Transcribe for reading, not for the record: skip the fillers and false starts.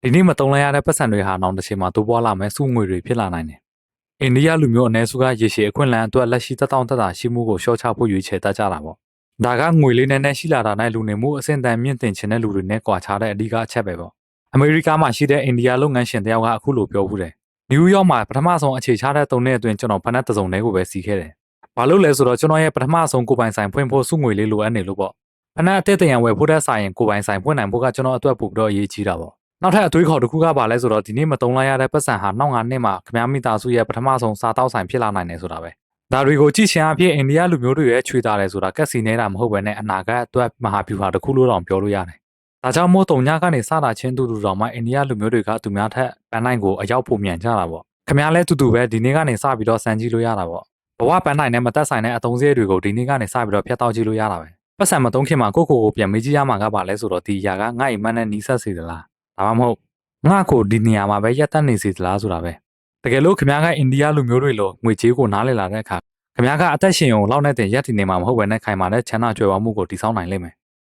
ဒီနေ့မတုံးလိုက်ရတဲ့ပတ်စံတွေဟာနောက်တစ်ချိန်မှာတိုးပွားလာမယ်စုငွေတွေဖြစ်လာနိုင်တယ်။အိန္ဒိယလူမျိုးအ ਨੇ စုကရေရှည်အခွင့်အလမ်းအတွက်လက်ရှိသက်တောင့်သက်သာရှိမှုကိုရှော့ချဖို့ရွေးချယ်တတ်ကြတာပေါ့။ဒါကငွေလေးနဲ့ရှိလာတာနဲ့လူနေမှုအဆင့်တန်းမြင့်တင်ခြင်းတဲ့လူတွေနဲ့ကွာခြားတဲ့အဓိကအချက်ပဲပေါ့။အမေရိကမှာရှိတဲ့အိန္ဒိယလုပ်ငန်းရှင်တယောက်ကအခုလိုပြောဖူးတယ်။နယူးယောက်မှာပထမဆုံးအခြေချတဲ့3နှစ်အတွင်းကျွန်တော်ဖက်နဲ့တစုံတွေကိုပဲစီးခဲ့တယ်။ဘာလို့လဲဆိုတော့ကျွန်တော်ရဲ့ပထမဆုံးကိုပိုင်ဆိုင်ဖွင့်ဖို့စုငွေလေးလိုအပ်နေလို့ပေါ့။ဖက်နဲ့အသက်တရံဝယ်ဖို့တဲ့ဆိုင်ရင်ကိုပိုင်ဆိုင်ဖွင့်နိုင်ဖို့ကကျွန်တော်အတွက်ပို့ပြီးတော့အရေးကြီးတာပေါ့။နောက်ထပ်အတွေးခေါ်တစ်ခုကပါလဲဆိုတော့ဒီနေ့မတုံးလိုက်ရတဲ့ပတ်စံဟာနောက်9နှစ်မှာခမားမိသားစုရဲ့ပထမဆုံးစားတောက်ဆိုင်ဖြစ်လာနိုင်တယ်ဆိုတာပဲဒါတွေကိုကြည့်ချင်းအဖြစ်အိန္ဒိယလူမျိုးတွေရဲ့ချွေတာတယ်ဆိုတာကက်စီနေတာမဟုတ်ဘဲနဲ့အနာဂတ်အတွက်မဟာဗျူဟာတစ်ခုလို့တောင်ပြောလို့ရတယ်ဒါကြောင့်မို့တုံညကနေစတာချင်းတူတောင်မှအိန္ဒိယလူမျိုးတွေကသူများထက်ပန်းနိုင်ကိုအရောက်ပိုမြန်ကြတာပေါ့ခမားလဲတူတူပဲဒီနေ့ကနေစပြီးတော့စမ်းကြည့်လို့ရတာပေါ့ဘဝပန်းနိုင်နဲ့မသက်ဆိုင်တဲ့အသုံးစရိတ်တွေကိုဒီနေ့ကနေစပြီးတော့ဖျက်တောက်ကြည့်လို့ရတာပဲပတ်စံမသုံးခင်မှာကိုပြန်မေးကြည့်ရမှာကပါလဲဆိုတော့ဒီຢာကငါ့အိမ်မက်နဲ့နီးစပ်စေသလားဒါမှမဟုတ်ငါ့ကိုဒီနေရာမှာပဲရက်တက်နေစီသလားဆိုတာပဲတကယ်လို့ခင်ဗျားကအိန္ဒိယလူမျိုးတွေလိုငွေကြေးကိုနားလည်လာတဲ့အခါခင်ဗျားကအသက်ရှင်ုံလောက်နဲ့တင်ရက်တည်နေမှာမဟုတ်ဘဲနဲ့ခိုင်မာတဲ့ချမ်းသာကြွယ်ဝမှုကိုတည်ဆောက်နိုင်လိမ့်မယ်